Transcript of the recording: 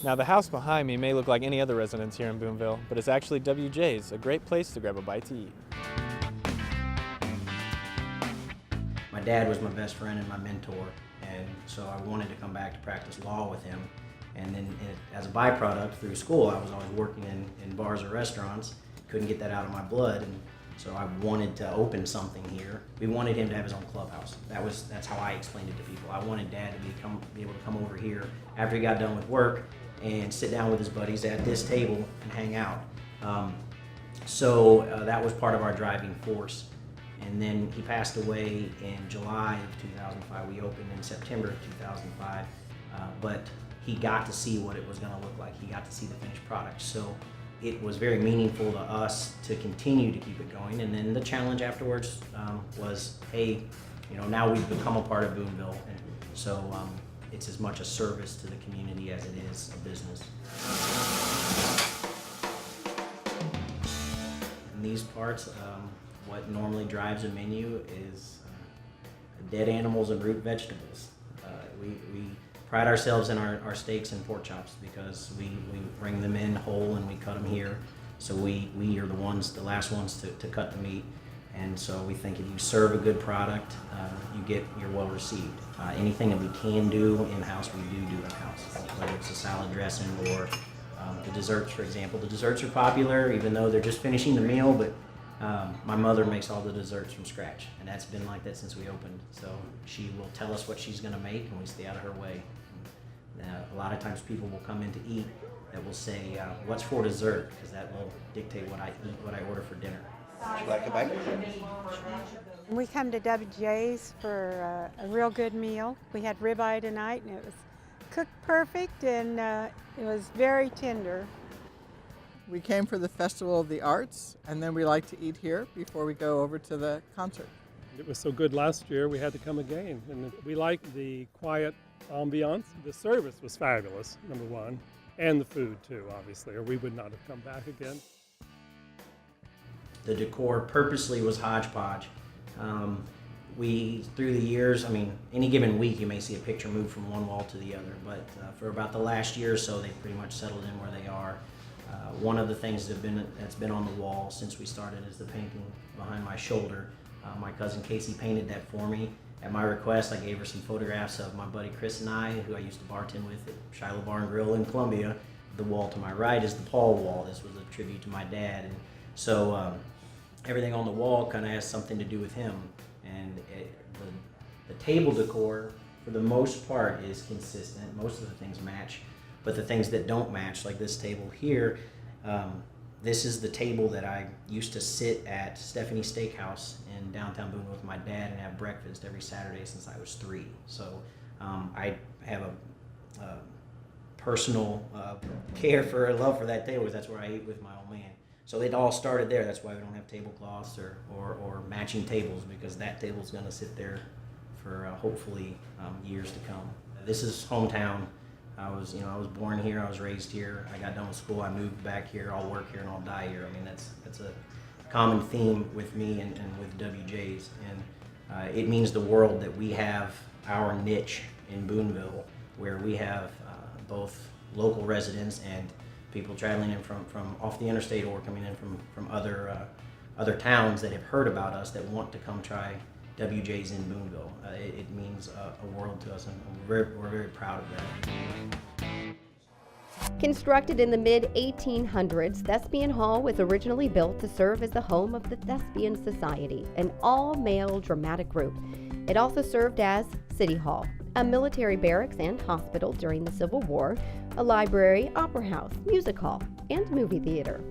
Now, the house behind me may look like any other residence here in Boonville, but it's actually WJ's, a great place to grab a bite to eat. My dad was my best friend and my mentor, and so I wanted to come back to practice law with him. And then as a byproduct through school, I was always working in bars or restaurants. Couldn't get that out of my blood, and so I wanted to open something here. We wanted him to have his own clubhouse. That's how I explained it to people. I wanted Dad to be able to come over here after he got done with work and sit down with his buddies at this table and hang out. So that was part of our driving force. And then he passed away in July of 2005. We opened in September of 2005, but he got to see what it was going to look like. He got to see the finished product. So it was very meaningful to us to continue to keep it going. And then the challenge afterwards was, hey, now we've become a part of Boonville, and so it's as much a service to the community as it is a business. In these parts, what normally drives a menu is dead animals and root vegetables. We pride ourselves in our steaks and pork chops because we bring them in whole and we cut them here. So we are the last ones to cut the meat. And so we think if you serve a good product, you're well received. Anything that we can do in-house, we do in-house. Whether it's a salad dressing or the desserts, for example. The desserts are popular even though they're just finishing the meal, but my mother makes all the desserts from scratch, and that's been like that since we opened. So she will tell us what she's going to make, and we stay out of her way. A lot of times people will come in to eat that will say, what's for dessert? Because that will dictate what I eat, what I order for dinner. Would you like a bite? We come to WJ's for a real good meal. We had ribeye tonight, and it was cooked perfect, and it was very tender. We came for the Festival of the Arts, and then we like to eat here before we go over to the concert. It was so good last year, we had to come again. And we like the quiet ambiance. The service was fabulous, number one, and the food too, obviously, or we would not have come back again. The decor purposely was hodgepodge. Through the years, any given week you may see a picture move from one wall to the other, but for about the last year or so, they've pretty much settled in where they are. One of the things that's been on the wall since we started is the painting behind my shoulder. My cousin Casey painted that for me. At my request, I gave her some photographs of my buddy Chris and I, who I used to bartend with at Shiloh Bar and Grill in Columbia. The wall to my right is the Paul wall. This was a tribute to my dad, and so everything on the wall kind of has something to do with him. And the table decor, for the most part, is consistent. Most of the things match, but the things that don't match, like this table here, this is the table that I used to sit at Stephanie's Steakhouse in downtown Boonville with my dad and have breakfast every Saturday since I was 3. So I have a personal care for, a love for that table, because that's where I ate with my old man. So it all started there. That's why we don't have tablecloths or matching tables, because that table's going to sit there for hopefully years to come. This is hometown. I was born here. I was raised here. I got done with school. I moved back here. I'll work here and I'll die here. That's a common theme with me and with WJ's, and it means the world that we have our niche in Boonville, where we have both local residents and people traveling in from off the interstate or coming in from other towns that have heard about us that want to come try WJ's in Boonville. It means a world to us, and we're very proud of that. Constructed in the mid-1800s, Thespian Hall was originally built to serve as the home of the Thespian Society, an all-male dramatic group. It also served as City Hall, a military barracks and hospital during the Civil War, a library, opera house, music hall, and movie theater.